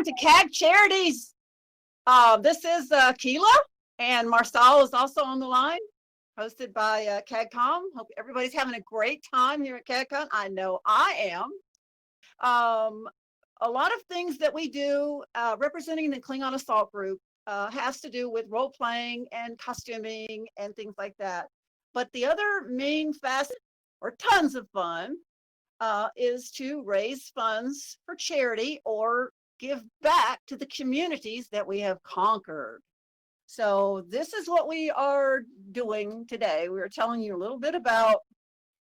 to KAG Charities. This is Keela, and marSal is also on the line, hosted by KAGCom. Hope everybody's having a great time here at KAGCom. I know I am. A lot of things that we do representing the Klingon Assault Group has to do with role-playing and costuming and things like that. But the other main facet, or tons of fun, is to raise funds for charity or give back to the communities that we have conquered. So this is what we are doing today. We are telling you a little bit about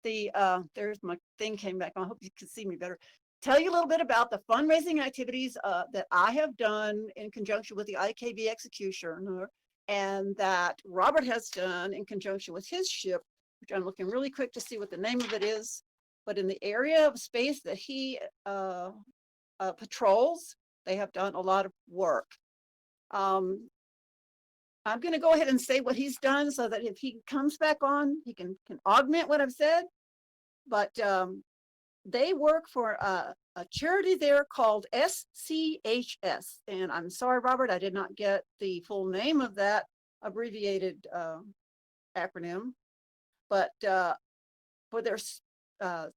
the, there's my thing came back on. I hope you can see me better. Tell you a little bit about the fundraising activities that I have done in conjunction with the IKB executioner, and that Robert has done in conjunction with his ship, which I'm looking really quick to see what the name of it is. But in the area of space that he patrols, they have done a lot of work. I'm going to go ahead and say what he's done so that if he comes back on, he can augment what I've said. But they work for a charity there called SCHS. And I'm sorry, Robert, I did not get the full name of that abbreviated acronym. But for their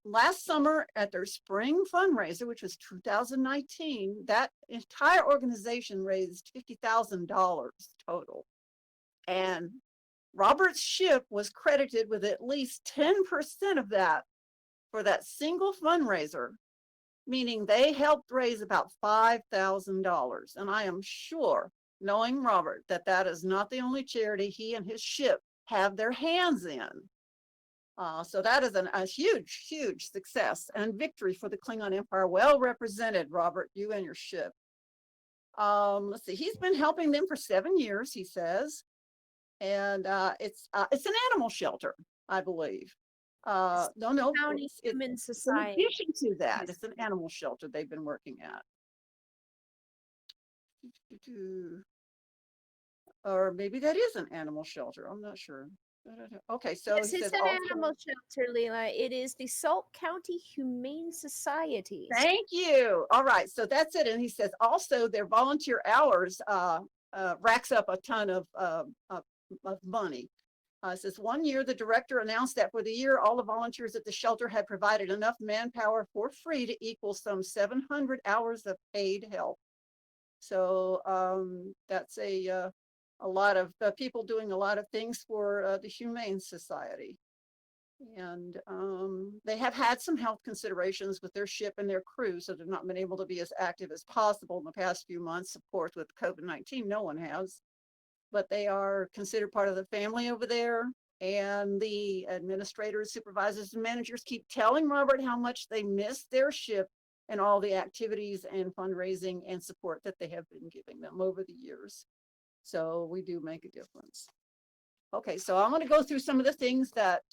last summer at their spring fundraiser, which was 2019, that entire organization raised $50,000 total. And Robert's ship was credited with at least 10% of that for that single fundraiser, meaning they helped raise about $5,000. And I am sure, knowing Robert, that that is not the only charity he and his ship have their hands in. So that is a huge, huge success and victory for the Klingon Empire. Well represented, Robert, you and your ship. Let's see, he's been helping them for 7 years, he says. And it's an animal shelter, I believe. No, County Human Society. In addition to that, it's an animal shelter they've been working at. Or maybe that is an animal shelter. I'm not sure. Okay, so yes, it's an animal shelter, Leela. It is the Salt County Humane Society. Thank you. All right, so that's it. And he says also their volunteer hours racks up a ton of money. It says 1 year, the director announced that for the year, all the volunteers at the shelter had provided enough manpower for free to equal some 700 hours of paid help. So that's a lot of people doing a lot of things for the Humane Society. And they have had some health considerations with their ship and their crew, so they've not been able to be as active as possible in the past few months. Of course, with COVID-19, no one has. But they are considered part of the family over there. And the administrators, supervisors, and managers keep telling Robert how much they miss their ship and all the activities and fundraising and support that they have been giving them over the years. So we do make a difference. Okay, so I'm going to go through some of the things that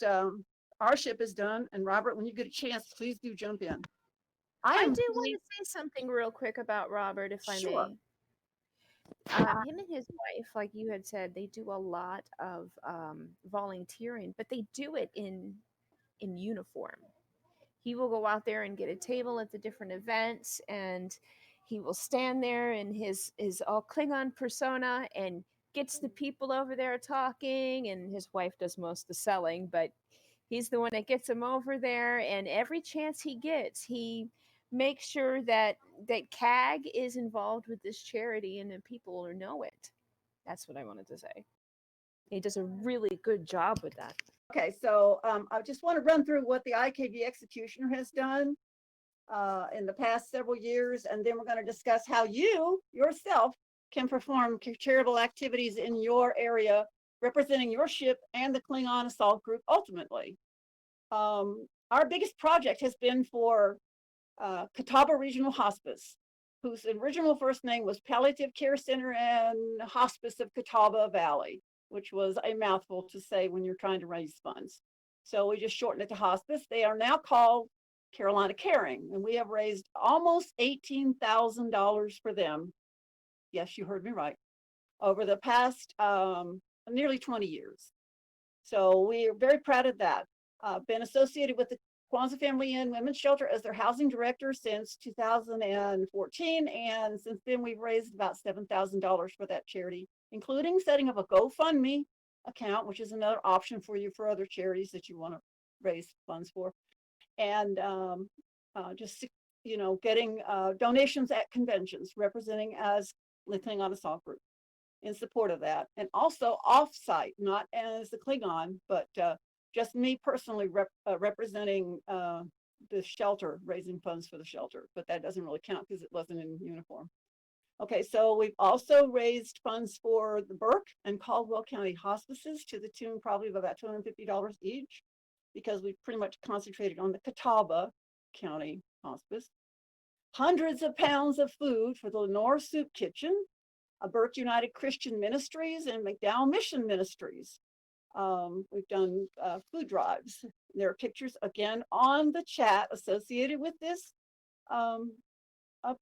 our ship has done. And Robert, when you get a chance, please do jump in. I do want to say something real quick about Robert, if I may. Him and his wife, like you had said, they do a lot of volunteering, but they do it in uniform. He will go out there and get a table at the different events, and he will stand there in his all Klingon persona and gets the people over there talking, and his wife does most of the selling, but he's the one that gets them over there, and every chance he gets, he make sure that KAG is involved with this charity and that people know it. That's what I wanted to say. He does a really good job with that. Okay, so I just want to run through what the IKB executioner has done in the past several years, and then we're going to discuss how you yourself can perform charitable activities in your area, representing your ship and the Klingon Assault Group ultimately. Our biggest project has been for Catawba Regional Hospice, whose original first name was Palliative Care Center and Hospice of Catawba Valley, which was a mouthful to say when you're trying to raise funds. So we just shortened it to Hospice. They are now called Carolina Caring, and we have raised almost $18,000 for them. Yes, you heard me right. Over the past nearly 20 years. So we are very proud of that. Been associated with the Kwanzaa Family Inn Women's Shelter as their housing director since 2014. And since then, we've raised about $7,000 for that charity, including setting up a GoFundMe account, which is another option for you for other charities that you want to raise funds for. And just, getting donations at conventions, representing as the Klingon Assault Group in support of that. And also off-site, not as the Klingon, but just me personally representing the shelter, raising funds for the shelter, but that doesn't really count because it wasn't in uniform. Okay, so we've also raised funds for the Burke and Caldwell County hospices to the tune probably of about $250 each, because we pretty much concentrated on the Catawba County hospice. Hundreds of pounds of food for the Lenore Soup Kitchen, Burke United Christian Ministries, and McDowell Mission Ministries. We've done food drives. There are pictures again on the chat associated with this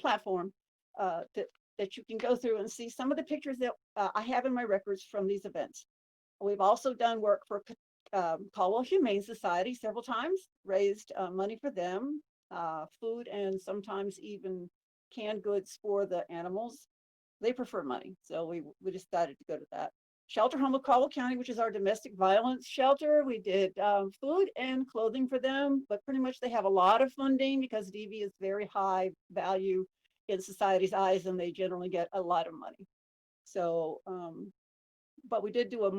platform that you can go through and see some of the pictures that I have in my records from these events. We've also done work for Caldwell Humane Society several times, raised money for them, food, and sometimes even canned goods for the animals. They prefer money, so we decided to go to that. Shelter Home of Caldwell County, which is our domestic violence shelter. We did food and clothing for them, but pretty much they have a lot of funding because DV is very high value in society's eyes, and they generally get a lot of money. So, but I did do a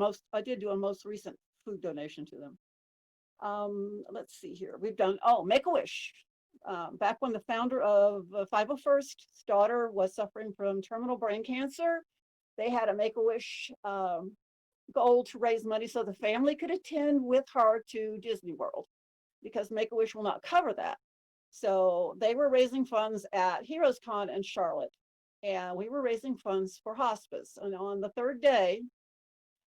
most recent food donation to them. Let's see here. We've done, MakeAWish. Back when the founder of 501st's daughter was suffering from terminal brain cancer, they had a MakeAWish goal to raise money so the family could attend with her to Disney World, because MakeAWish will not cover that. So they were raising funds at Heroes Con in Charlotte, and we were raising funds for hospice. And on the third day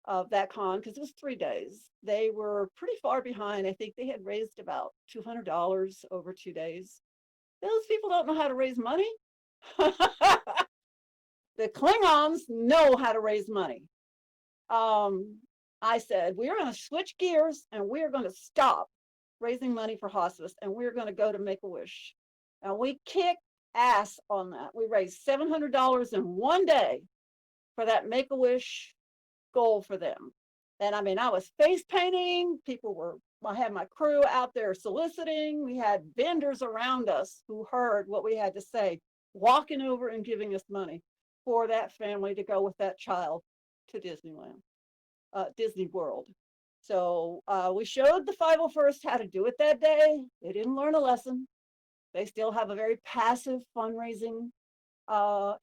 of that con, because it was 3 days, they were pretty far behind. I think they had raised about $200 over 2 days. Those people don't know how to raise money. The Klingons know how to raise money. I said, we're going to switch gears and we're going to stop raising money for hospice and we're going to go to MakeAWish. And we kicked ass on that. We raised $700 in 1 day for that MakeAWish goal for them. And I mean, I was face painting. I had my crew out there soliciting. We had vendors around us who heard what we had to say, walking over and giving us money for that family to go with that child to Disneyland, Disney World. So we showed the 501st how to do it that day. They didn't learn a lesson. They still have a very passive fundraising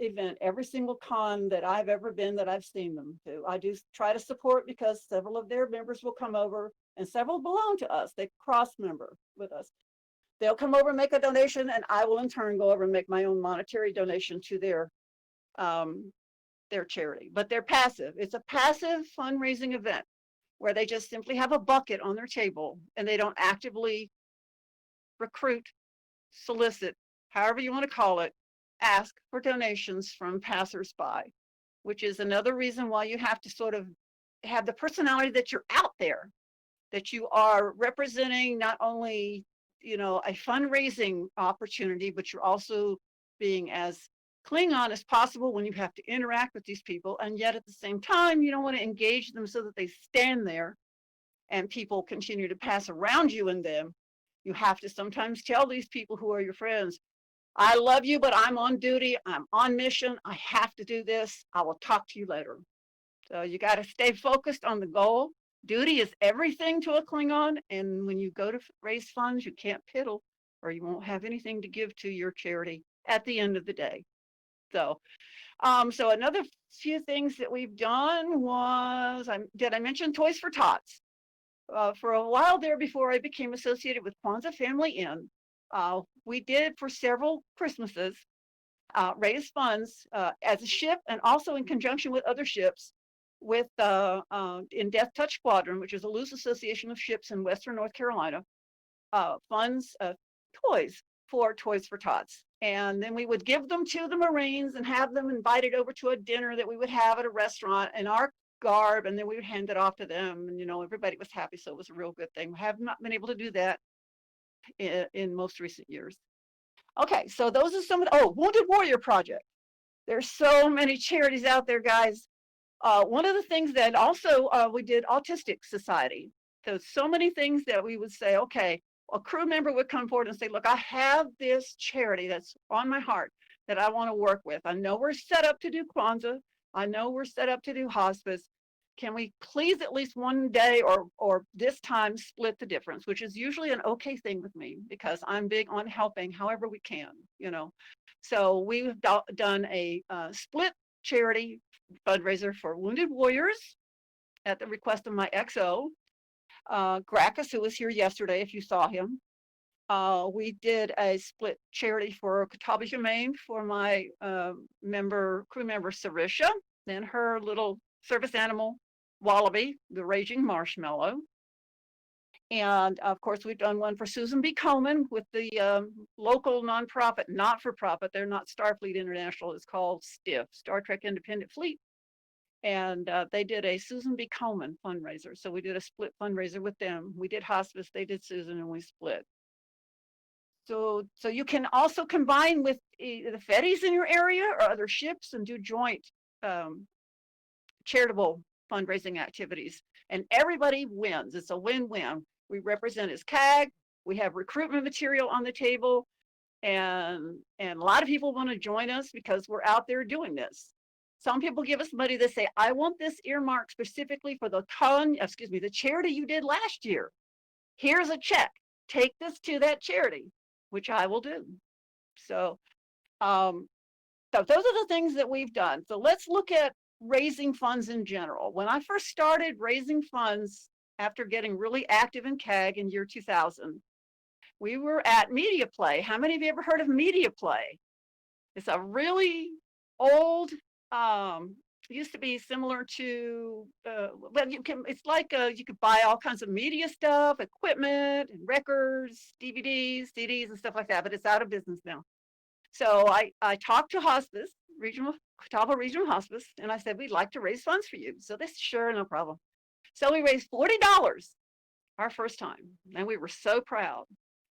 event every single con that I've ever been that I've seen them do. I do try to support because several of their members will come over and several belong to us. They cross member with us. They'll come over and make a donation, and I will in turn go over and make my own monetary donation to their charity. But they're passive. It's a passive fundraising event where they just simply have a bucket on their table and they don't actively recruit, solicit, however you want to call it, ask for donations from passersby, which is another reason why you have to sort of have the personality that you're out there, that you are representing not only, a fundraising opportunity, but you're also being as Klingon as possible when you have to interact with these people. And yet at the same time, you don't want to engage them so that they stand there and people continue to pass around you and them. You have to sometimes tell these people who are your friends, I love you, but I'm on duty. I'm on mission. I have to do this. I will talk to you later. So you got to stay focused on the goal. Duty is everything to a Klingon. And when you go to raise funds, you can't piddle or you won't have anything to give to your charity at the end of the day. So, so another few things that we've done was, did I mention Toys for Tots? For a while there, before I became associated with Kwanzaa Family Inn, we did for several Christmases raise funds as a ship and also in conjunction with other ships with in Death Touch Squadron, which is a loose association of ships in Western North Carolina, funds toys for Toys for Tots. And then we would give them to the Marines and have them invited over to a dinner that we would have at a restaurant in our garb, and then we would hand it off to them, and everybody was happy, so it was a real good thing. We have not been able to do that in most recent years. Okay, so those are some of the, Wounded Warrior Project. There's so many charities out there, guys. One of the things that also we did Autistic Society. There's so many things that we would say, okay, a crew member would come forward and say, look, I have this charity that's on my heart that I want to work with. I know we're set up to do Kwanzaa. I know we're set up to do hospice. Can we please at least one day or this time split the difference, which is usually an okay thing with me because I'm big on helping however we can, you know. So we've done a split charity fundraiser for Wounded Warriors at the request of my XO, Gracchus, who was here yesterday, if you saw him. We did a split charity for Catawba Humane for my crew member Sarisha, and her little service animal, Wallaby, the raging marshmallow. And of course, we've done one for Susan B. Komen with the local nonprofit, not-for-profit. They're not Starfleet International. It's called STIF, Star Trek Independent Fleet. And they did a Susan B. Komen fundraiser. So we did a split fundraiser with them. We did hospice, they did Susan, and we split. So you can also combine with the ferries in your area or other ships and do joint charitable fundraising activities. And everybody wins. It's a win-win. We represent as KAG. We have recruitment material on the table. And a lot of people want to join us because we're out there doing this. Some people give us money that say, I want this earmarked specifically for the charity you did last year. Here's a check. Take this to that charity, which I will do. So those are the things that we've done. So let's look at raising funds in general. When I first started raising funds after getting really active in KAG in year 2000, we were at Media Play. How many of you ever heard of Media Play? It's a really old, used to be similar to, well, it's like you could buy all kinds of media stuff, equipment, and records, DVDs, CDs, and stuff like that, but it's out of business now. So I talked to Hospice, Catawba Regional Hospice, and I said, we'd like to raise funds for you. So they said, sure, no problem. So we raised $40 our first time, and we were so proud.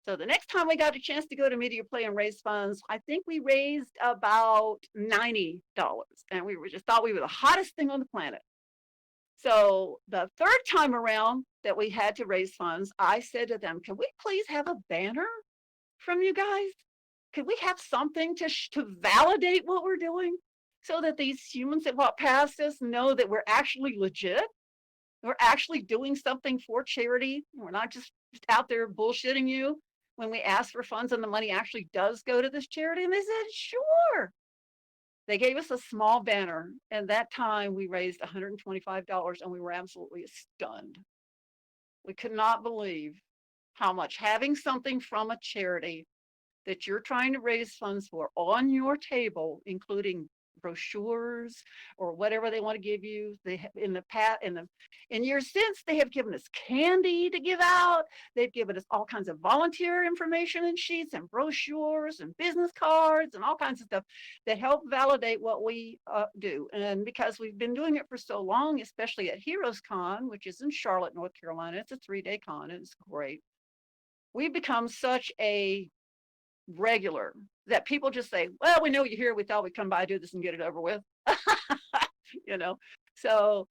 So the next time we got a chance to go to Media Play and raise funds, I think we raised about $90, and we just thought we were the hottest thing on the planet. So the third time around that we had to raise funds, I said to them, can we please have a banner from you guys? Could we have something to validate what we're doing so that these humans that walk past us know that we're actually legit? We're actually doing something for charity. We're not just out there bullshitting you when we ask for funds and the money actually does go to this charity. And they said, sure. They gave us a small banner. And that time we raised $125 and we were absolutely stunned. We could not believe how much having something from a charity that you're trying to raise funds for on your table, including brochures or whatever they want to give you. They have in years since, they have given us candy to give out. They've given us all kinds of volunteer information and sheets and brochures and business cards and all kinds of stuff that help validate what we do. And because we've been doing it for so long, especially at Heroes Con, which is in Charlotte, North Carolina, it's a 3-day con and it's great. We've become such a regular that people just say, well, we know you're here, we thought we'd come by, do this and get it over with. You know, so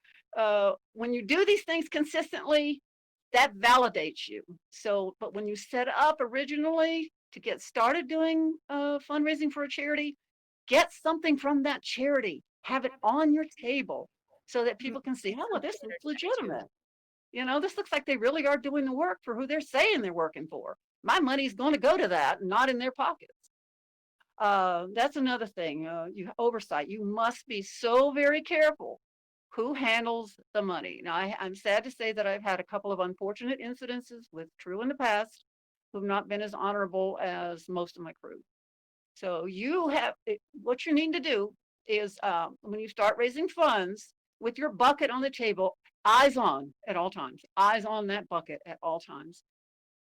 when you do these things consistently, that validates you. So but when you set up originally to get started doing fundraising for a charity, get something from that charity, have it on your table so that people can see, oh, well, this looks legitimate. You know, this looks like they really are doing the work for who they're saying they're working for. My money's going to go to that, not in their pockets. That's another thing, oversight. You must be so very careful who handles the money. Now, I'm sad to say that I've had a couple of unfortunate incidences with crew in the past who've not been as honorable as most of my crew. So what you need to do is when you start raising funds with your bucket on the table, eyes on at all times, eyes on that bucket at all times.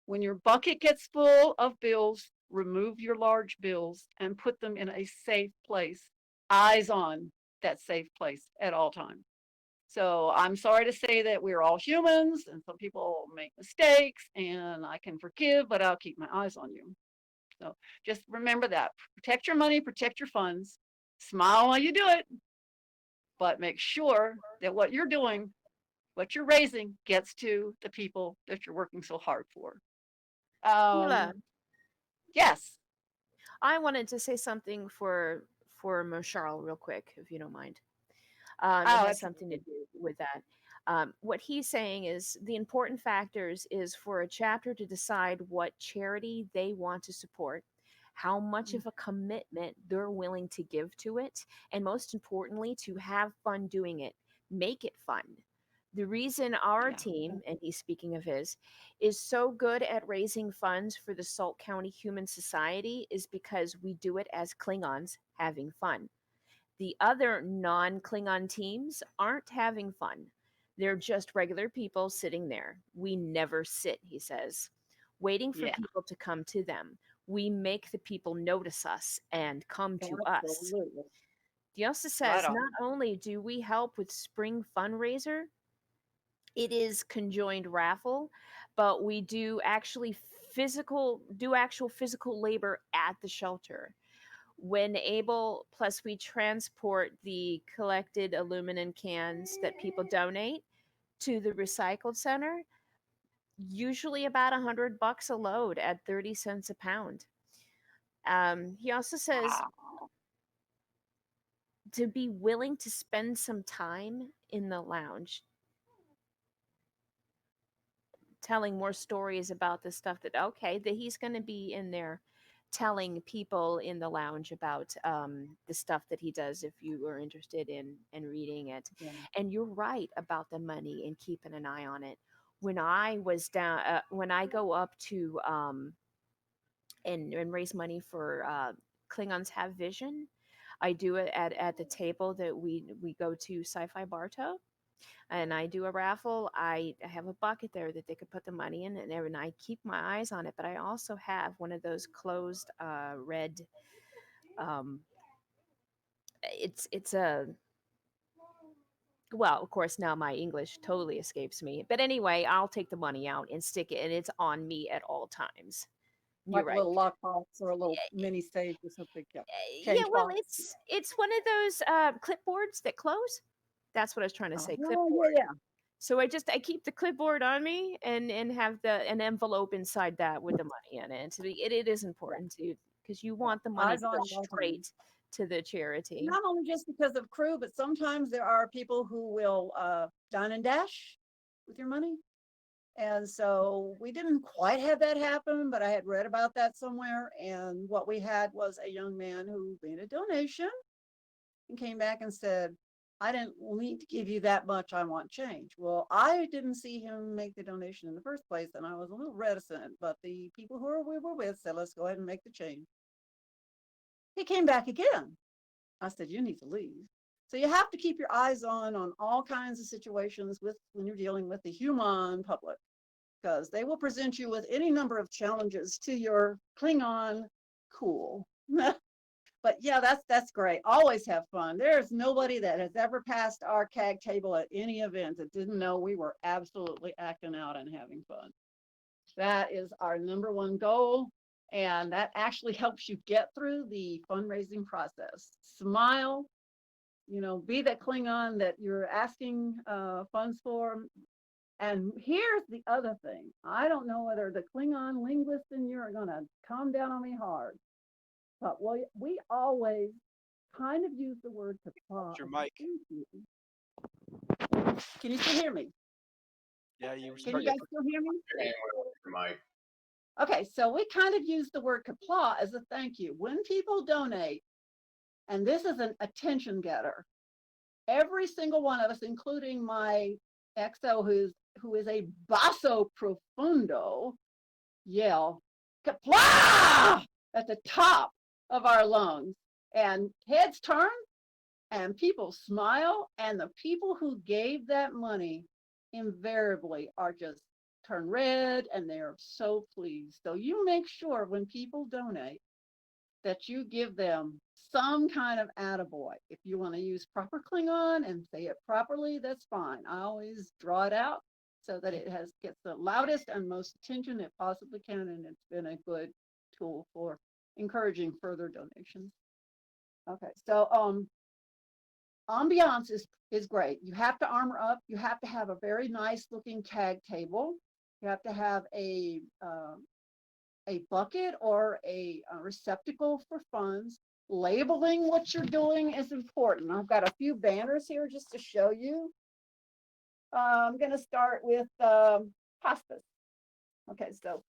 When your bucket gets full of bills, remove your large bills and put them in a safe place. Eyes on that safe place at all times. So I'm sorry to say that we're all humans and some people make mistakes and I can forgive, but I'll keep my eyes on you. So just remember that. Protect your money, protect your funds, smile while you do it, but make sure that what you're doing, what you're raising, gets to the people that you're working so hard for. Keela, Yes. I wanted to say something for marSal real quick, if you don't mind. It Oh, has something to absolutely. do with that. What he's saying is the important factors is for a chapter to decide what charity they want to support, how much of a commitment they're willing to give to it, and most importantly, to have fun doing it. Make it fun. The reason our Yeah. team, and he's speaking of his, is so good at raising funds for the Salt County Human Society is because we do it as Klingons having fun. The other non Klingon teams aren't having fun. They're just regular people sitting there. We never sit, he says, waiting for Yeah. people to come to them. We make the people notice us and come to us. Absolutely. He also Right says on. not only do we help with spring fundraiser, it is conjoined raffle, but we do actual physical labor at the shelter when able. Plus we transport the collected aluminum cans that people donate to the recycled center, usually about $100 a load at 30 cents a pound. He also says Wow. to be willing to spend some time in the lounge telling more stories about the stuff that okay that he's going to be in there telling people in the lounge about the stuff that he does if you are interested in reading it. Yeah. And you're right about the money and keeping an eye on it. When I was down when I go up to and raise money for Klingons Have Vision, I do it at the table that we go to Sci-Fi Barto, and I do a raffle. I have a bucket there that they could put the money in, and I keep my eyes on it. But I also have one of those closed red. Um, it's a well, of course, now my English totally escapes me. But anyway, I'll take the money out and stick it, and it's on me at all times. You're Like a right. little lockbox or a little mini safe or something. Yeah. Yeah, Change well, box. it's one of those clipboards that close. That's what I was trying to say. Oh, Clipboard. yeah, So I keep the clipboard on me and have an envelope inside that with the money in it. It is yeah, important to because you yeah. want the money Eyes to go on it all the time. straight to the charity. Not only just because of crew, but sometimes there are people who will dine and dash with your money. And so we didn't quite have that happen, but I had read about that somewhere. And what we had was a young man who made a donation and came back and said, I didn't need to give you that much. I want change. Well, I didn't see him make the donation in the first place, and I was a little reticent, but the people we were with said, let's go ahead and make the change. He came back again. I said, you need to leave. So you have to keep your eyes on all kinds of situations with when you're dealing with the human public, because they will present you with any number of challenges to your Klingon cool. But yeah, that's great. Always have fun. There's nobody that has ever passed our KAG table at any event that didn't know we were absolutely acting out and having fun. That is our number one goal. And that actually helps you get through the fundraising process. Smile, be that Klingon that you're asking funds for. And here's the other thing. I don't know whether the Klingon linguists in you are going to come down on me hard, but we always kind of use the word kapla. Your mic. Can you still hear me? Yeah, you Can you guys still hear me? Your mic. Okay, so we kind of use the word kapla as a thank you. When people donate, and this is an attention getter, every single one of us, including my XO, who is a basso profundo, yell kapla at the top of our lungs, and heads turn and people smile, and the people who gave that money invariably are just turn red and they're so pleased. So you make sure when people donate that you give them some kind of attaboy. If you want to use proper Klingon and say it properly, that's fine. I always draw it out so that it gets the loudest and most attention it possibly can, and it's been a good tool for encouraging further donations. Okay, so ambiance is great. You have to armor up. You have to have a very nice looking KAG table. You have to have a bucket or a receptacle for funds. Labeling what you're doing is important. I've got a few banners here just to show you. I'm going to start with hospice. Okay, so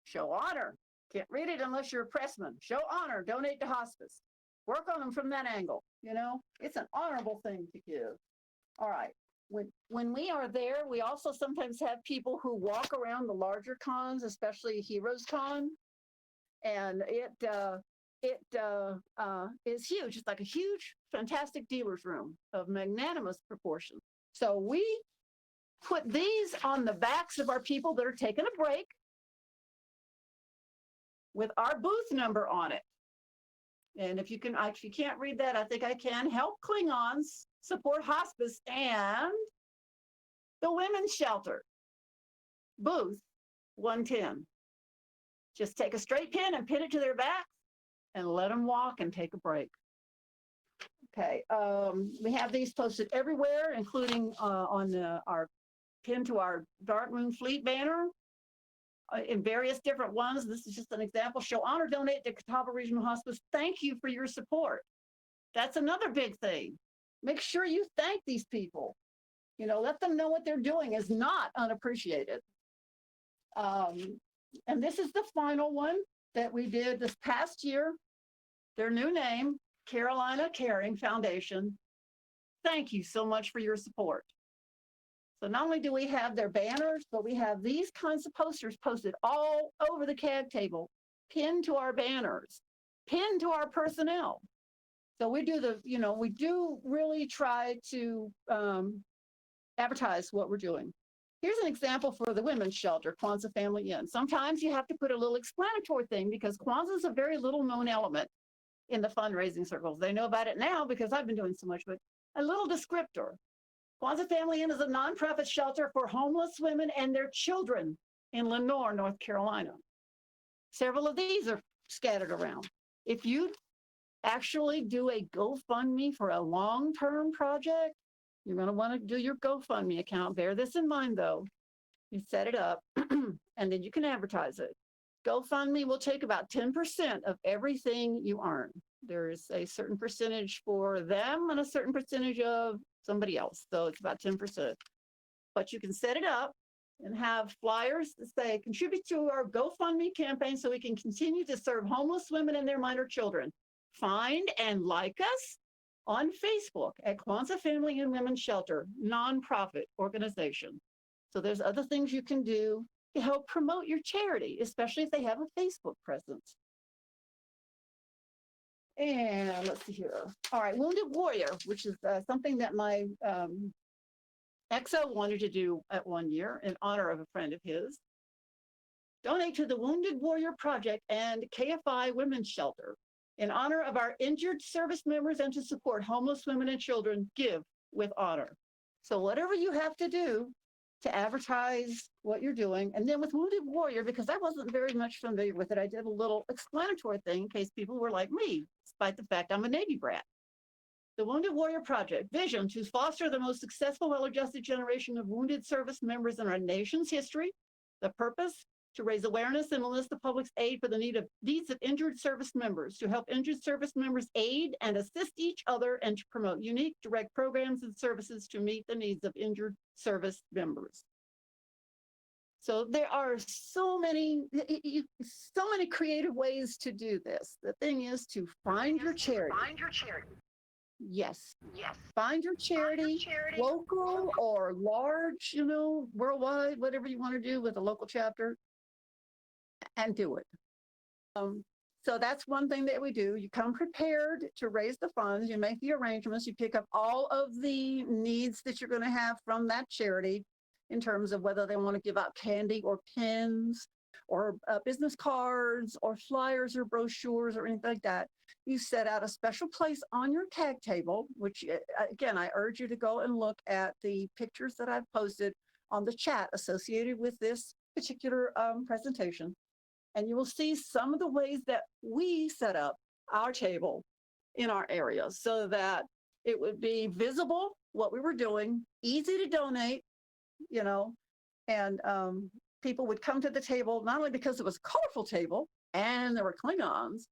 show honor. Can't read it unless you're a pressman. Show honor, donate to hospice. Work on them from that angle. You know, it's an honorable thing to give. All right. When we are there, we also sometimes have people who walk around the larger cons, especially Heroes Con, and it is huge. It's like a huge, fantastic dealer's room of magnanimous proportion. So we put these on the backs of our people that are taking a break with our booth number on it. And if you can't read that, I think I can. Help Klingons, support hospice, and the women's shelter. Booth 110. Just take a straight pin and pin it to their back and let them walk and take a break. Okay, we have these posted everywhere, including on our pin to our Dark Moon Fleet banner in various different ones. This is just an example. Show honor, donate to Catawba Regional Hospice. Thank you for your support. That's another big thing. Make sure you thank these people. You know, let them know what they're doing is not unappreciated. And this is the final one that we did this past year. Their new name, Carolina Caring Foundation. Thank you so much for your support. So not only do we have their banners, but we have these kinds of posters posted all over the KAG table, pinned to our banners, pinned to our personnel. So we do really try to advertise what we're doing. Here's an example for the women's shelter, Kwanzaa Family Inn. Sometimes you have to put a little explanatory thing because Kwanzaa is a very little known element in the fundraising circles. They know about it now because I've been doing so much, but a little descriptor. Kwanzaa Family Inn is a nonprofit shelter for homeless women and their children in Lenoir, North Carolina. Several of these are scattered around. If you actually do a GoFundMe for a long-term project, you're going to want to do your GoFundMe account. Bear this in mind, though. You set it up, and then you can advertise it. GoFundMe will take about 10% of everything you earn. There's a certain percentage for them and a certain percentage of somebody else. So it's about 10%. But you can set it up and have flyers that say, contribute to our GoFundMe campaign so we can continue to serve homeless women and their minor children. Find and like us on Facebook at Kwanzaa Family and Women's Shelter, nonprofit organization. So there's other things you can do to help promote your charity, especially if they have a Facebook presence. And let's see here. All right, Wounded Warrior, which is something that my EXO wanted to do at one year in honor of a friend of his. Donate to the Wounded Warrior Project and KFI Women's Shelter. In honor of our injured service members and to support homeless women and children, give with honor. So whatever you have to do to advertise what you're doing. And then with Wounded Warrior, because I wasn't very much familiar with it, I did a little explanatory thing in case people were like me, despite the fact I'm a Navy brat. The Wounded Warrior Project, vision to foster the most successful, well-adjusted generation of wounded service members in our nation's history. The purpose, to raise awareness and enlist the public's aid for the needs of injured service members, to help injured service members aid and assist each other, and to promote unique, direct programs and services to meet the needs of injured service members. So there are so many creative ways to do this. The thing is to find your charity. Yes. Find your charity, local or large, worldwide, whatever you want to do with a local chapter, and do it. So that's one thing that we do. You come prepared to raise the funds, you make the arrangements, you pick up all of the needs that you're going to have from that charity in terms of whether they want to give out candy or pens, or business cards or flyers or brochures or anything like that, you set out a special place on your CAG table, which again, I urge you to go and look at the pictures that I've posted on the chat associated with this particular presentation. And you will see some of the ways that we set up our table in our area so that it would be visible what we were doing, easy to donate, you know, and people would come to the table, not only because it was a colorful table and there were Klingons,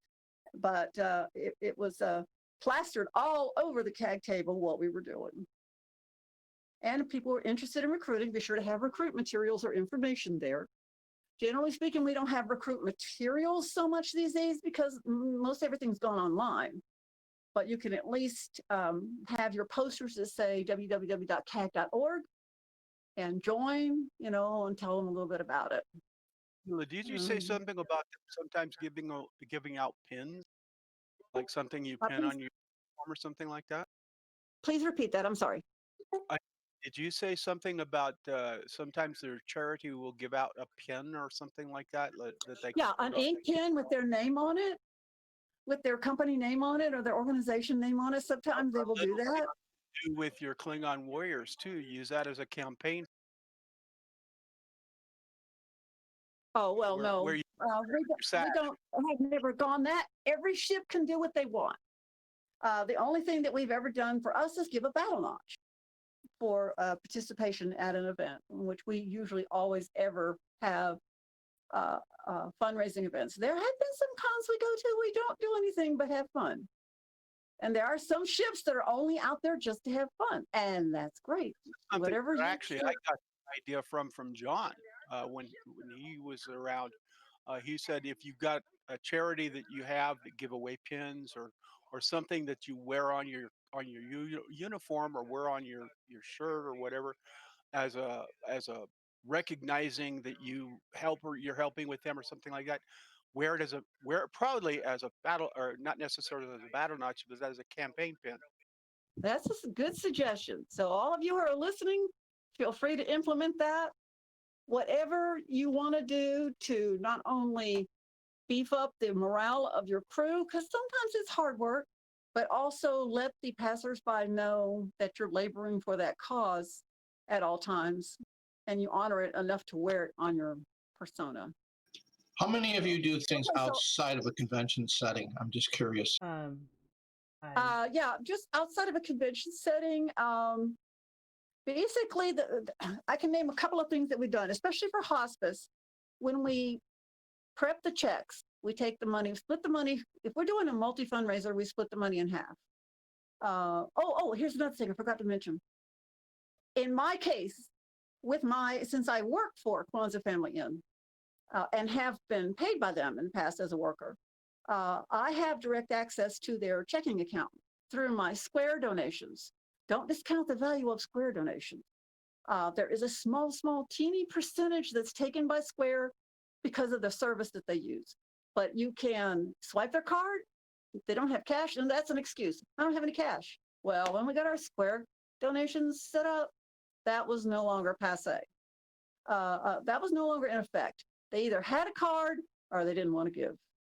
but it was plastered all over the CAG table what we were doing. And if people are interested in recruiting, be sure to have recruit materials or information there. Generally speaking, we don't have recruit materials so much these days because most everything's gone online. But you can at least have your posters that say www.kag.org and join, you know, and tell them a little bit about it. Keela, did you say something about sometimes giving out pins, like something you pin on your form or something like that? Please repeat that. I'm sorry. Did you say something about sometimes their charity will give out a pin or something like that? That they Yeah, an ink pen with their name on it, with their company name on it or their organization name on it. Sometimes they will do that. With your Klingon warriors too. Use that as a campaign. Oh, well, no. Where you we don't have never gone that. Every ship can do what they want. The only thing that we've ever done for us is give a battle notch for participation at an event, in which we usually always ever have fundraising events. There have been some cons we go to, we don't do anything but have fun. And there are some ships that are only out there just to have fun, and that's great. Whatever. Actually, I got the idea from John when he was around. He said if you got a charity that you have that give away pins or something that you wear on your uniform or wear on your shirt or whatever, as a recognizing that you're helping with them or something like that. Wear it proudly as a battle, or not necessarily as a battle notch, but as a campaign pin. That's a good suggestion. So all of you who are listening, feel free to implement that. Whatever you want to do to not only beef up the morale of your crew, because sometimes it's hard work, but also let the passersby know that you're laboring for that cause at all times, and you honor it enough to wear it on your persona. How many of you do things outside of a convention setting? I'm just curious. Yeah, just outside of a convention setting. Basically, I can name a couple of things that we've done, especially for hospice. When we prep the checks, we take the money, split the money. If we're doing a multi-fundraiser, we split the money in half. Here's another thing I forgot to mention. In my case, since I work for Kwanzaa Family Inn and have been paid by them in the past as a worker, I have direct access to their checking account through my Square donations. Don't discount the value of Square donations. There is a small, teeny percentage that's taken by Square because of the service that they use. But you can swipe their card. If they don't have cash, and that's an excuse. I don't have any cash. Well, when we got our Square donations set up, that was no longer passé. That was no longer in effect. They either had a card or they didn't want to give,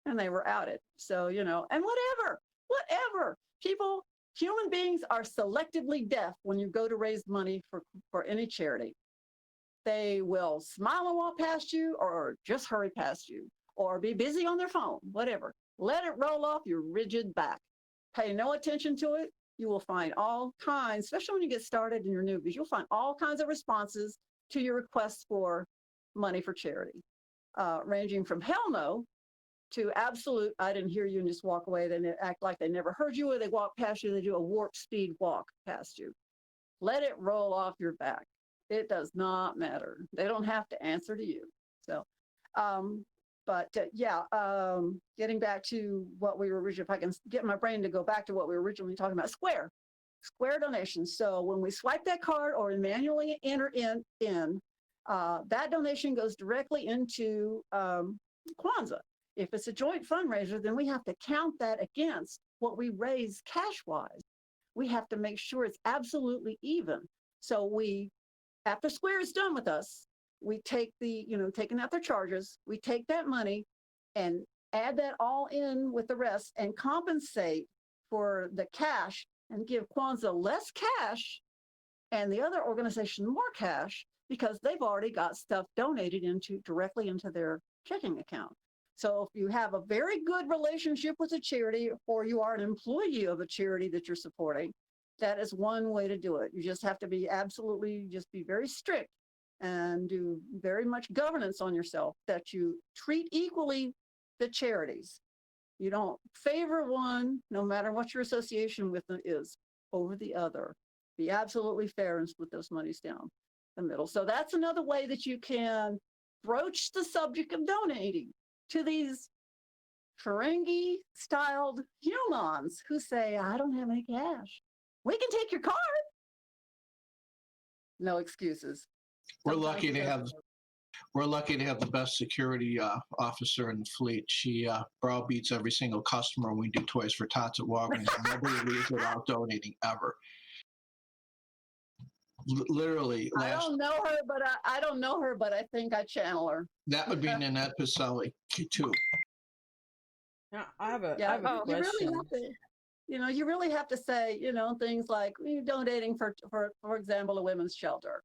and they were outed. So, you know, and whatever. Human beings are selectively deaf when you go to raise money for any charity. They will smile and walk past you or just hurry past you or be busy on their phone, whatever. Let it roll off your rigid back. Pay no attention to it. You will find all kinds, especially when you get started in your newbies, you'll find all kinds of responses to your requests for money for charity, ranging from hell no to absolute, I didn't hear you, and just walk away. They act like they never heard you, or they walk past you, they do a warp speed walk past you. Let it roll off your back. It does not matter. They don't have to answer to you. So, getting back to what we were originally, if I can get my brain to go back to what we were originally talking about, Square donations. So when we swipe that card or manually enter in that donation goes directly into Kwanzaa. If it's a joint fundraiser, then we have to count that against what we raise cash-wise. We have to make sure it's absolutely even. So after Square is done with us, we take the, taking out their charges, we take that money and add that all in with the rest and compensate for the cash and give Kwanzaa less cash and the other organization more cash because they've already got stuff donated directly into their checking account. So if you have a very good relationship with a charity or you are an employee of a charity that you're supporting, that is one way to do it. You just have to be be very strict and do very much governance on yourself that you treat equally the charities. You don't favor one, no matter what your association with them is, over the other. Be absolutely fair and split those monies down the middle. So that's another way that you can broach the subject of donating to these Ferengi-styled humans who say, I don't have any cash. We can take your card. No excuses. We're lucky to have the best security officer in the fleet. She browbeats every single customer when we do Toys for Tots at Walgreens. Nobody leaves without donating ever. Literally, I don't know her, but I think I channel her. that would be Nanette Pacelli too. Yeah, I have a question. You really have to say, things like you're donating for example, a women's shelter.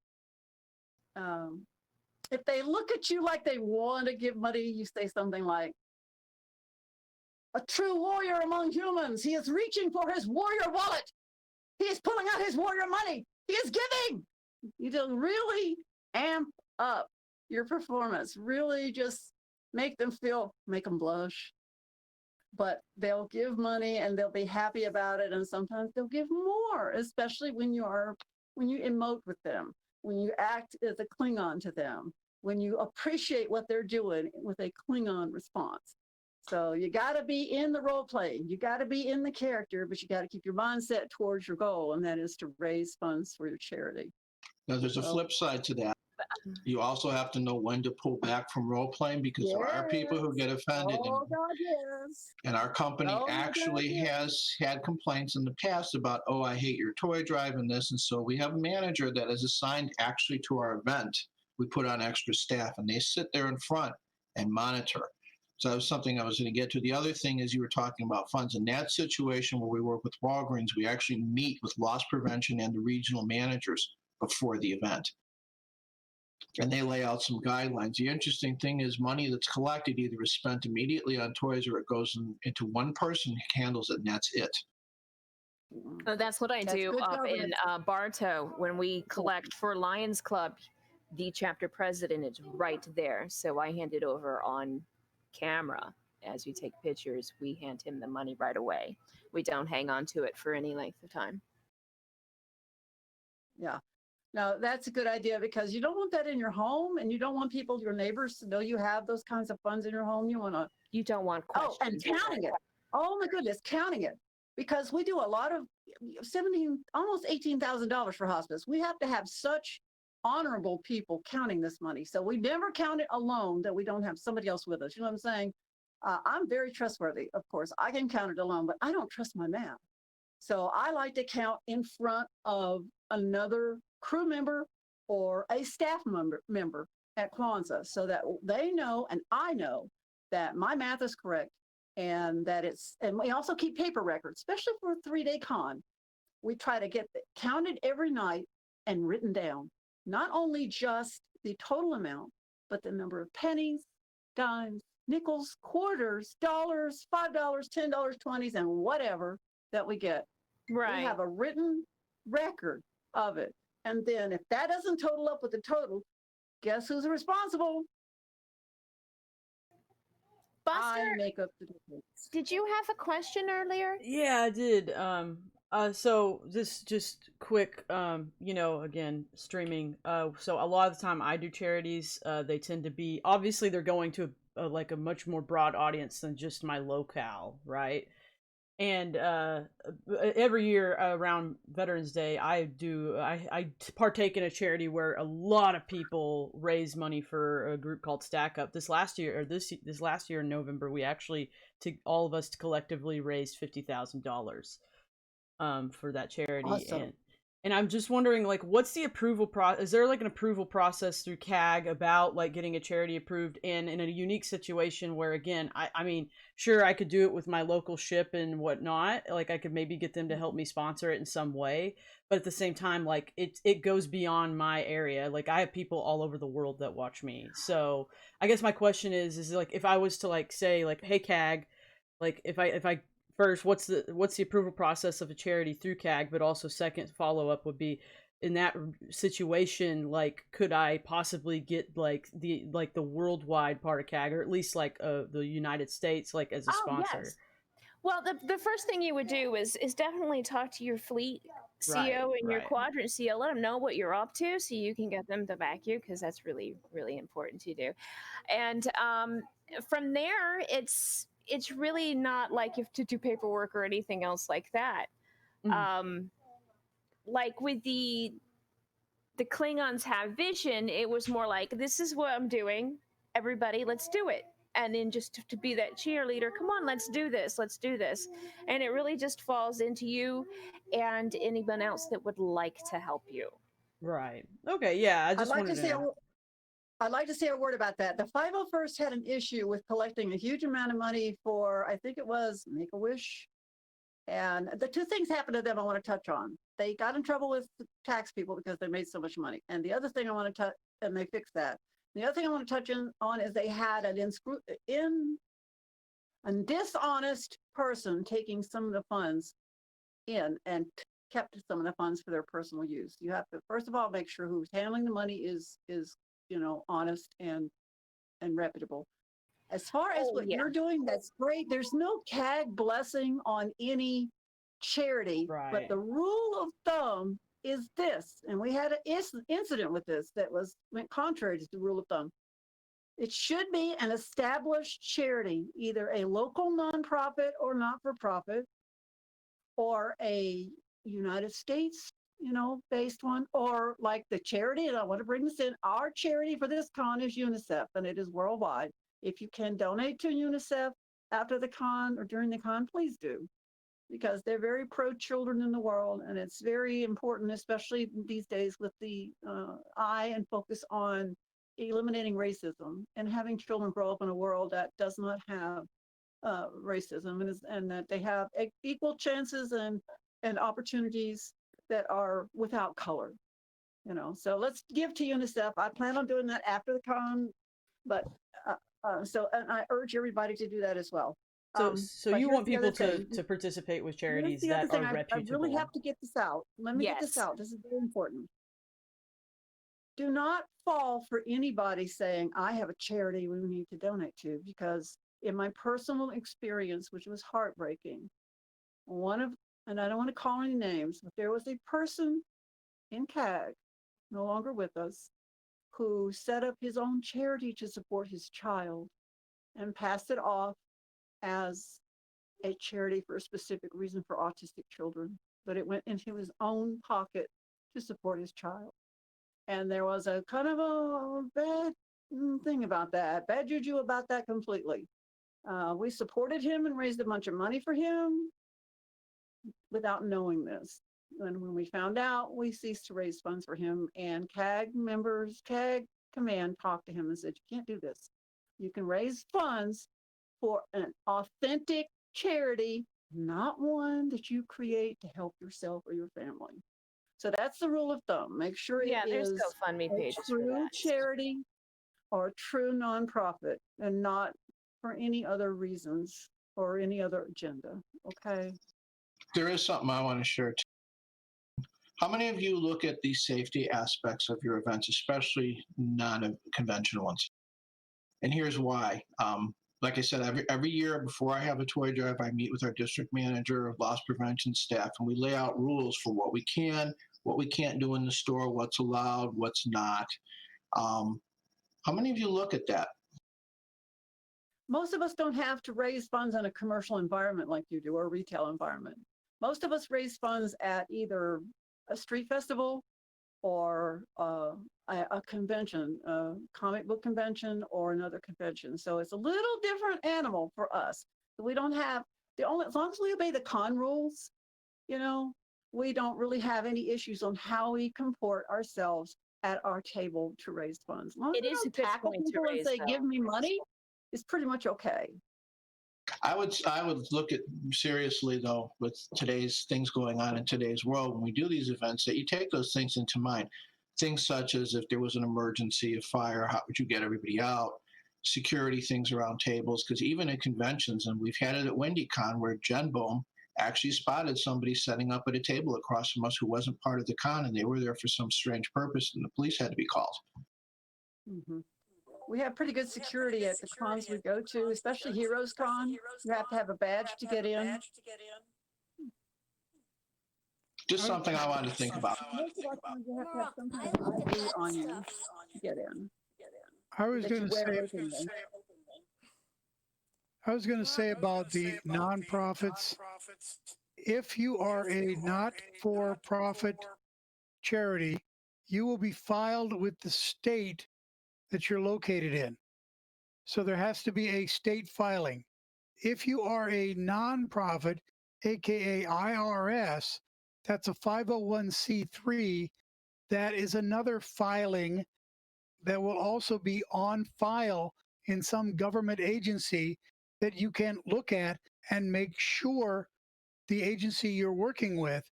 If they look at you like they want to give money, you say something like, a true warrior among humans. He is reaching for his warrior wallet. He is pulling out his warrior money. He is giving. You just really amp up your performance. Really just make them blush. But they'll give money and they'll be happy about it. And sometimes they'll give more, especially when you emote with them, when you act as a Klingon to them, when you appreciate what they're doing with a Klingon response. So you got to be in the role play. You got to be in the character, but you got to keep your mindset towards your goal, and that is to raise funds for your charity. Now, there's a flip side to that. You also have to know when to pull back from role playing because there are people who get offended. Oh, God, yes. And our company actually has had complaints in the past about, oh, I hate your toy drive and this. And so we have a manager that is assigned actually to our event. We put on extra staff and they sit there in front and monitor. So that was something I was going to get to. The other thing is you were talking about funds. In that situation where we work with Walgreens, we actually meet with loss prevention and the regional managers before the event. And they lay out some guidelines. The interesting thing is money that's collected either is spent immediately on toys or it goes into one person who handles it, and that's it. Oh, that's what I do up in Bartow when we collect for Lions Club. The chapter president is right there, so I hand it over on camera. As we take pictures, we hand him the money right away. We don't hang on to it for any length of time. Yeah. No, that's a good idea because you don't want that in your home and you don't want your neighbors to know you have those kinds of funds in your home. You don't want questions. Oh, and counting it. Oh my goodness, counting it. Because we do a lot of almost $18,000 for hospice. We have to have such honorable people counting this money. So we never count it alone that we don't have somebody else with us. You know what I'm saying? I'm very trustworthy, of course. I can count it alone, but I don't trust my math. So I like to count in front of another crew member or a staff member at Kwanzaa so that they know and I know that my math is correct and we also keep paper records, especially for a 3-day con. We try to get counted every night and written down, not only just the total amount, but the number of pennies, dimes, nickels, quarters, dollars, $5, $10, 20s, and whatever that we get. Right. We have a written record of it. And then if that doesn't total up with the total, guess who's responsible? Buster, I make up the difference. Did you have a question earlier? Yeah, I did. So just quick, again, streaming. So a lot of the time I do charities. They tend to be, obviously they're going to a much more broad audience than just my locale, right? And every year around Veterans Day, I partake in a charity where a lot of people raise money for a group called Stack Up. This last year in November, we actually, all of us collectively raised $50,000 for that charity. Awesome. And I'm just wondering, like, what's the approval process? Is there like an approval process through KAG about like getting a charity approved in a unique situation where, again, I mean, sure, I could do it with my local ship and whatnot. Like, I could maybe get them to help me sponsor it in some way. But at the same time, like, it goes beyond my area. Like, I have people all over the world that watch me. So I guess my question is like, if I was to like say like, hey, KAG, like if I first, what's the approval process of a charity through KAG, but also second follow up would be in that situation, like could I possibly get like the worldwide part of KAG, or at least like the United States, like as a Oh, sponsor? yes. Well, the first thing you would do is definitely talk to your fleet Right, CO and your right. quadrant CO. Let them know what you're up to, so you can get them to back you, because that's really really important to do. And from there, it's really not like you have to do paperwork or anything else like that. Mhm. Like with the Klingons have vision, it was more like, this is what I'm doing. Everybody, let's do it. And then just to be that cheerleader, come on, let's do this, let's do this. And it really just falls into you and anyone else that would like to help you. Right. Okay. Yeah. I I'd just like to wanted to say, know. I'd like to say a word about that. The 501st had an issue with collecting a huge amount of money for, I think it was MakeAWish. And the two things happened to them I want to touch on. They got in trouble with the tax people because they made so much money. And the other thing I want to touch, and they fixed that. The other thing I want to touch on is they had a dishonest person taking some of the funds in and kept some of the funds for their personal use. You have to, first of all, make sure who's handling the money is honest and reputable. As far as Oh, what yeah. you're doing, that's great. There's no CAG blessing on any charity, but Right. the rule of thumb is this, and we had an incident with this that went contrary to the rule of thumb. It should be an established charity, either a local nonprofit or not-for-profit, or a United States, based one, or like the charity, and I want to bring this in, our charity for this con is UNICEF, and it is worldwide. If you can donate to UNICEF after the con or during the con, please do, because they're very pro-children in the world, and it's very important, especially these days with the eye and focus on eliminating racism and having children grow up in a world that does not have racism, and that they have equal chances and opportunities that are without color. So let's give to UNICEF. I plan on doing that after the con, but and I urge everybody to do that as well. So But you here's want the other people thing. to participate with Here's charities the other that thing. are I really reputable. have to get this out. Let me get this Yes. out. This is very important. Do not fall for anybody saying, I have a charity we need to donate to, because in my personal experience, which was heartbreaking, and I don't want to call any names, but there was a person in CAG, no longer with us, who set up his own charity to support his child and passed it off as a charity for a specific reason for autistic children, but it went into his own pocket to support his child. And there was a kind of a bad thing about that, bad juju about that completely. We supported him and raised a bunch of money for him without knowing this. And when we found out, we ceased to raise funds for him. And CAG command talked to him and said, you can't do this. You can raise funds for an authentic charity, not one that you create to help yourself or your family. So that's the rule of thumb. Make sure it There's is GoFundMe a pages for true that. charity or a true nonprofit, and not for any other reasons or any other agenda. Okay. There is something I want to share too. How many of you look at the safety aspects of your events, especially non-conventional ones? And here's why. Like I said, every year before I have a toy drive, I meet with our district manager, loss prevention staff, and we lay out rules for what we can't do in the store, what's allowed, what's not. How many of you look at that? Most of us don't have to raise funds in a commercial environment like you do, or a retail environment. Most of us raise funds at either a street festival or a convention, a comic book convention or another convention. So it's a little different animal for us. We don't have as long as we obey the con rules, we don't really have any issues on how we comport ourselves at our table to raise funds. As long as It we is a don't good tackle point to people and raise, say, though. give me money, it's pretty much okay. I would look at seriously though with today's things going on in today's world when we do these events that you take those things into mind. Things such as if there was an emergency, a fire, how would you get everybody out? Security things around tables, because even at conventions, and we've had it at WendyCon where Jen Bohm actually spotted somebody setting up at a table across from us who wasn't part of the con, and they were there for some strange purpose, and the police had to be called. Mhm. We have pretty good security at the cons we go to, especially Heroes Con. You have to have a badge to get in. Just something I wanted to think about. Most of our cons, you have to have some kind of ID on you to get in. I was That going you to wear say, openly. about the nonprofits. If you are a not-for-profit charity, you will be filed with the state that you're located in. So there has to be a state filing. If you are a nonprofit, aka IRS, that's a 501c3, that is another filing that will also be on file in some government agency that you can look at and make sure the agency you're working with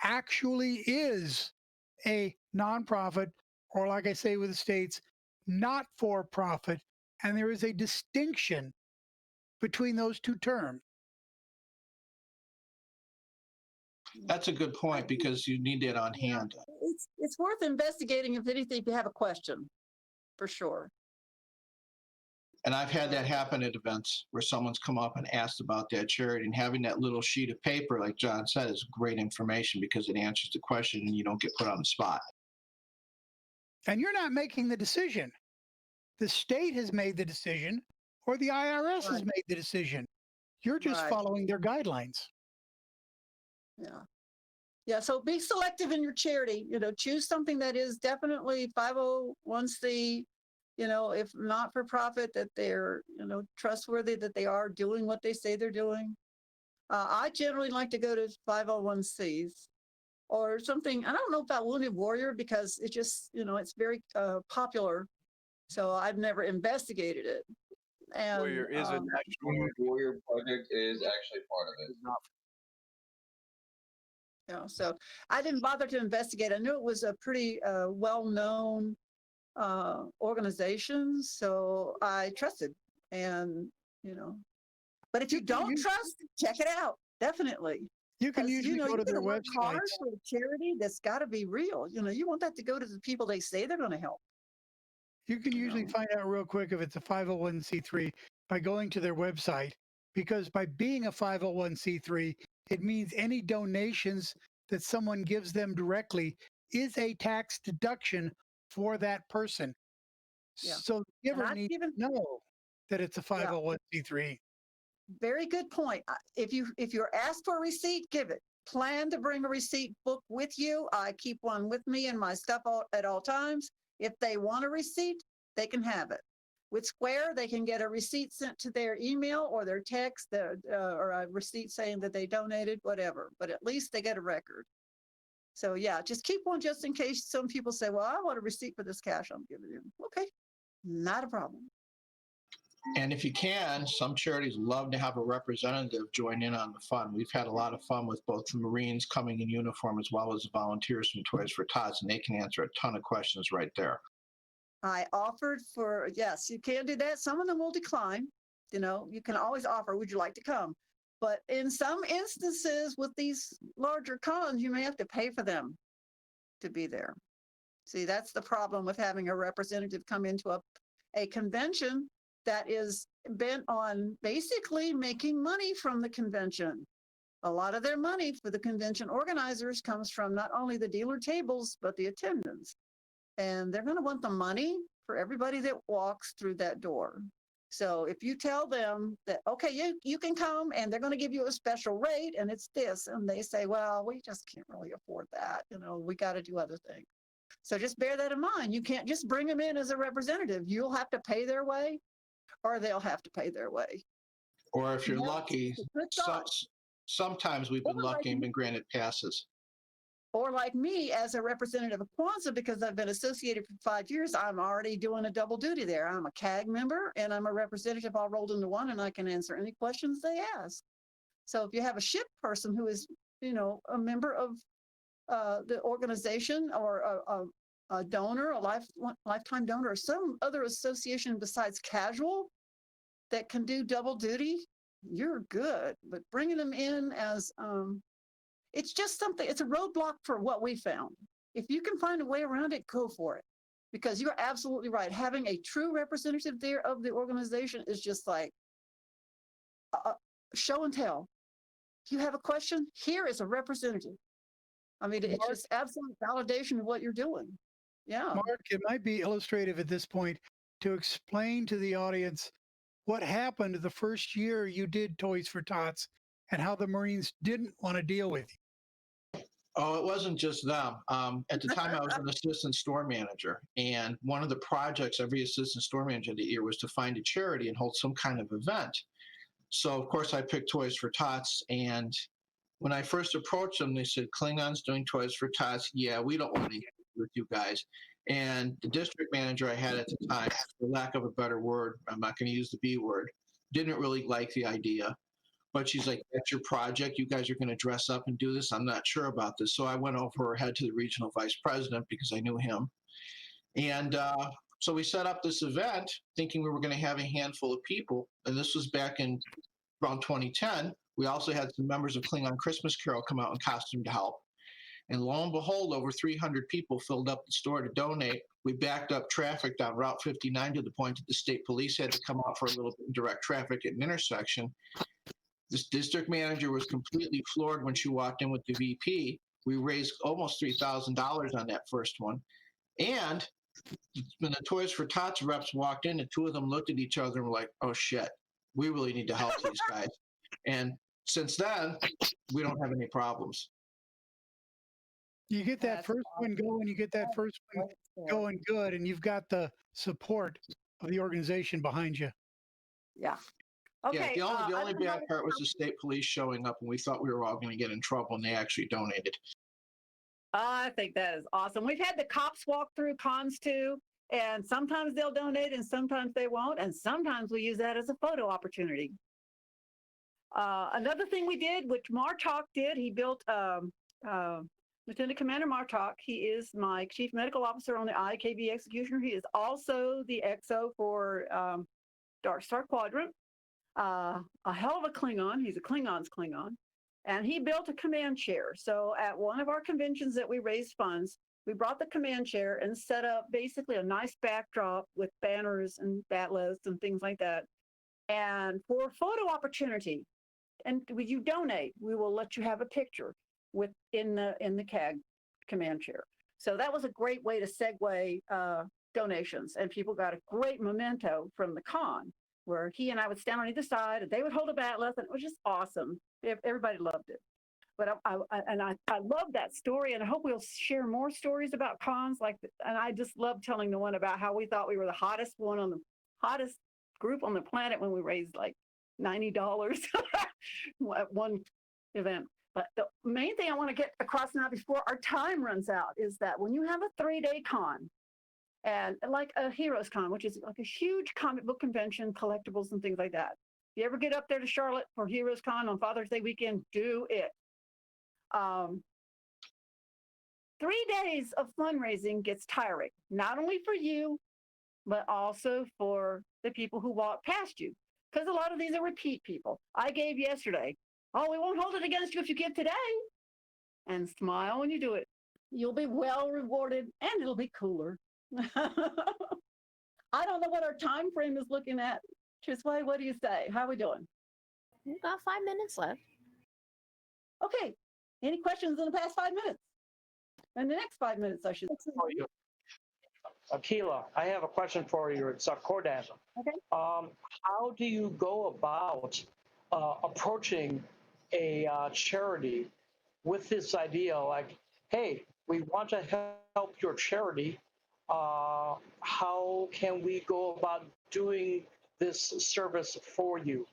actually is a nonprofit, or like I say with the states, not for profit. And there is a distinction between those two terms. That's a good point because you need that on hand. It's worth investigating if anything, if you have a question, for sure. And I've had that happen at events where someone's come up and asked about that charity, and having that little sheet of paper, like John said, is great information because it answers the question and you don't get put on the spot. And you're not making the decision. The state has made the decision, or the IRS has Right. made the decision. You're just Right. following their guidelines. Yeah. Yeah. So be selective in your charity. Choose something that is definitely 501c. If not for profit, that they're trustworthy, that they are doing what they say they're doing. I generally like to go to 501c's or something. I don't know about Wounded Warrior because it just it's very popular. So I've never investigated it. And Warrior is a national Warrior project is actually part of it. so I didn't bother to investigate. I knew it was a pretty well-known organization, so I trusted. And but if you don't trust, check it out. Definitely. You can usually go to their you're gonna work website. hard for a charity that's got to be real. You want that to go to the people they say they're going to help. You can usually find out real quick if it's a 501c3 by going to their website, because by being a 501c3, it means any donations that someone gives them directly is a tax deduction for that person. Yeah. So the giver needs to know that it's a 501c3. Very good point. If you're asked for a receipt, give it. Plan to bring a receipt book with you. I keep one with me and my stuff at all times. If they want a receipt, they can have it. With Square, they can get a receipt sent to their email or their text, or a receipt saying that they donated, whatever. But at least they get a record. So yeah, just keep one just in case some people say, well, I want a receipt for this cash I'm giving you. Okay, not a problem. And if you can, some charities love to have a representative join in on the fun. We've had a lot of fun with both the Marines coming in uniform as well as the volunteers from Toys for Tots, and they can answer a ton of questions right there. I offered yes, you can do that. Some of them will decline. You can always offer, would you like to come? But in some instances with these larger cons, you may have to pay for them to be there. See, that's the problem with having a representative come into a convention that is bent on basically making money from the convention. A lot of their money for the convention organizers comes from not only the dealer tables, but the attendance. And they're going to want the money for everybody that walks through that door. So if you tell them that, okay, you can come and they're going to give you a special rate and it's this, and they say, well, we just can't really afford that. We got to do other things. So just bear that in mind. You can't just bring them in as a representative. You'll have to pay their way or they'll have to pay their way. Or if you're lucky, sometimes we've been lucky and been granted passes. Or like me as a representative of Kwanzaa, because I've been associated for 5 years, I'm already doing a double duty there. I'm a KAG member and I'm a representative all rolled into one, and I can answer any questions they ask. So if you have a ship person who is, a member of the organization, or a donor, a lifetime donor, or some other association besides casual that can do double duty, you're good. But bringing them in as it's just something, it's a roadblock for what we found. If you can find a way around it, go for it. Because you're absolutely right. Having a true representative there of the organization is just like show and tell. If you have a question, here is a representative. I mean, it's just absolute validation of what you're doing. Yeah. Mark, it might be illustrative at this point to explain to the audience what happened the first year you did Toys for Tots and how the Marines didn't want to deal with you. Oh, it wasn't just them. At the time, I was an assistant store manager, and one of the projects every assistant store manager that year was to find a charity and hold some kind of event. So, of course, I picked Toys for Tots, and when I first approached them, they said, Klingons doing Toys for Tots? Yeah, we don't want to deal with you guys. And the district manager I had at the time, for lack of a better word, I'm not going to use the B word, didn't really like the idea. But she's like, that's your project. You guys are going to dress up and do this. I'm not sure about this. So I went over her head to the regional vice president because I knew him. And so we set up this event thinking we were going to have a handful of people. And this was back in around 2010. We also had some members of Klingon Christmas Carol come out in costume to help. And lo and behold, over 300 people filled up the store to donate. We backed up traffic down Route 59 to the point that the state police had to come out for a little bit of direct traffic at an intersection. This district manager was completely floored when she walked in with the VP. We raised almost $3,000 on that first one. And when the Toys for Tots reps walked in, the two of them looked at each other and were like, oh shit, we really need to help these guys. And since then, we don't have any problems. You get that first one going, you get that first one going good, and you've got the support of the organization behind you. Yeah. Okay. Yeah, the only bad part was the state police showing up, and we thought we were all going to get in trouble, and they actually donated. I think that is awesome. We've had the cops walk through cons too, and sometimes they'll donate and sometimes they won't, and sometimes we use that as a photo opportunity. Another thing we did, which marTalk did, he built Lieutenant Commander marTalk. He is my chief medical officer on the IKB Executioner. He is also the XO for Dark Star Quadrant. A hell of a Klingon. He's a Klingon's Klingon. And he built a command chair. So at one of our conventions that we raised funds, we brought the command chair and set up basically a nice backdrop with banners and bat lists and things like that. And for a photo opportunity, and when you donate, we will let you have a picture in the KAG command chair. So that was a great way to segue donations, and people got a great memento from the con, where he and I would stand on either side, and they would hold a bat list, and it was just awesome. Everybody loved it. But I love that story, and I hope we'll share more stories about cons like that. And I just love telling the one about how we thought we were the hottest group on the planet when we raised like $90 at one event. But the main thing I want to get across now before our time runs out is that when you have a 3-day con, and like a Heroes Con, which is like a huge comic book convention, collectibles and things like that. If you ever get up there to Charlotte for Heroes Con on Father's Day weekend, do it. 3 days of fundraising gets tiring, not only for you, but also for the people who walk past you. Because a lot of these are repeat people. I gave yesterday. Oh, we won't hold it against you if you give today. And smile when you do it. You'll be well rewarded, and it'll be cooler. I don't know what our time frame is looking at. Trisway, what do you say? How are we doing? We've got 5 minutes left. Okay. Any questions in the past 5 minutes? In the next 5 minutes, I should say. Keela, I have a question for you. It's Cordasm. Okay. How do you go about approaching a charity with this idea like, hey, we want to help your charity. How can we go about doing this service for you?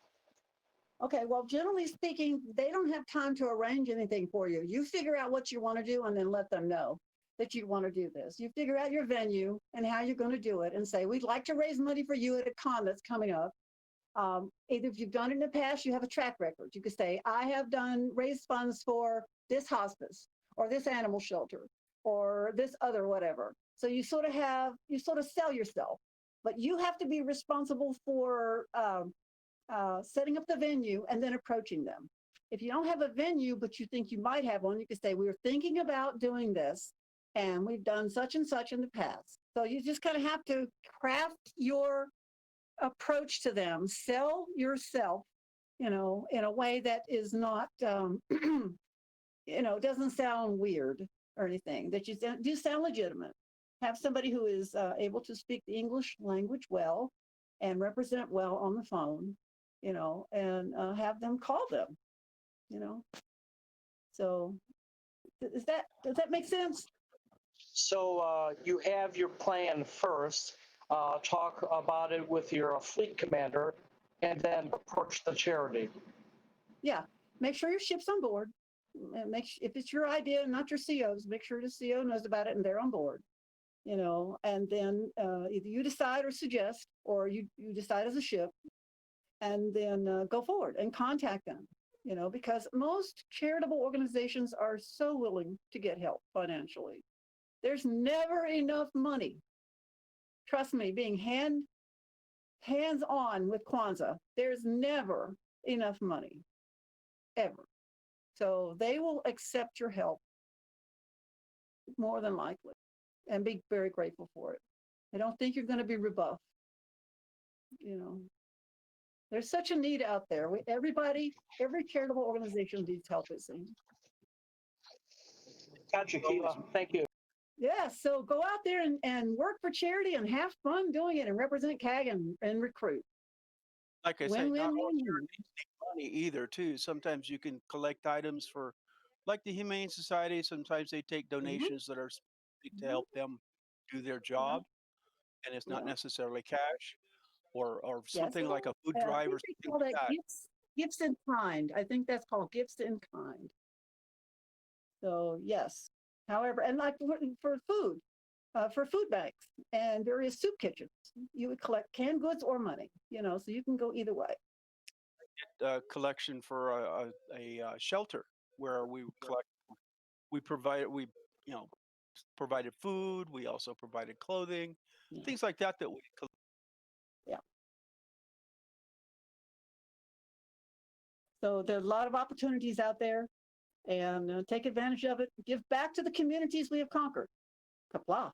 Okay, well, generally speaking, they don't have time to arrange anything for you. You figure out what you want to do and then let them know that you want to do this. You figure out your venue and how you're going to do it and say, we'd like to raise money for you at a con that's coming up. Either if you've done it in the past, you have a track record. You could say, I have raised funds for this hospice or this animal shelter or this other whatever. So you sort of sell yourself, but you have to be responsible for setting up the venue and then approaching them. If you don't have a venue, but you think you might have one, you could say, we were thinking about doing this and we've done such and such in the past. So you just kind of have to craft your approach to them, sell yourself, in a way that is not, doesn't sound weird or anything, that you do sound legitimate. Have somebody who is able to speak the English language well and represent well on the phone, and have them call them, So does that make sense? So you have your plan first, talk about it with your fleet commander, and then approach the charity. Yeah, make sure your ship's on board. And if it's your idea, not your CO's, make sure the CO knows about it and they're on board. And then either you decide or suggest, or you decide as a ship, and then go forward and contact them. Because most charitable organizations are so willing to get help financially. There's never enough money. Trust me, being hands-on with Kwanzaa, there's never enough money, ever. So they will accept your help more than likely and be very grateful for it. I don't think you're going to be rebuffed. There's such a need out there. Every charitable organization needs help, it seems. Gotcha, Keela. Thank you. Yeah, so go out there and work for charity and have fun doing it and represent KAG and recruit. Like I said, not all Win. charities need money either, too. Sometimes you can collect items for, like the Humane Society. Sometimes they take donations that are specific to help them do their job, and it's not Yeah. necessarily cash or Yes. something like a food I drive or think they something call like that that. gifts in kind. I think that's called gifts in kind. So yes. However, and like for food, for food banks and various soup kitchens, you would collect canned goods or money. So you can go either way. Collection for a shelter where we collect. We you know provided food. We also provided clothing, Yeah. things like that that we collect. Yeah. So there are a lot of opportunities out there, and take advantage of it. Give back to the communities we have conquered. Kapla.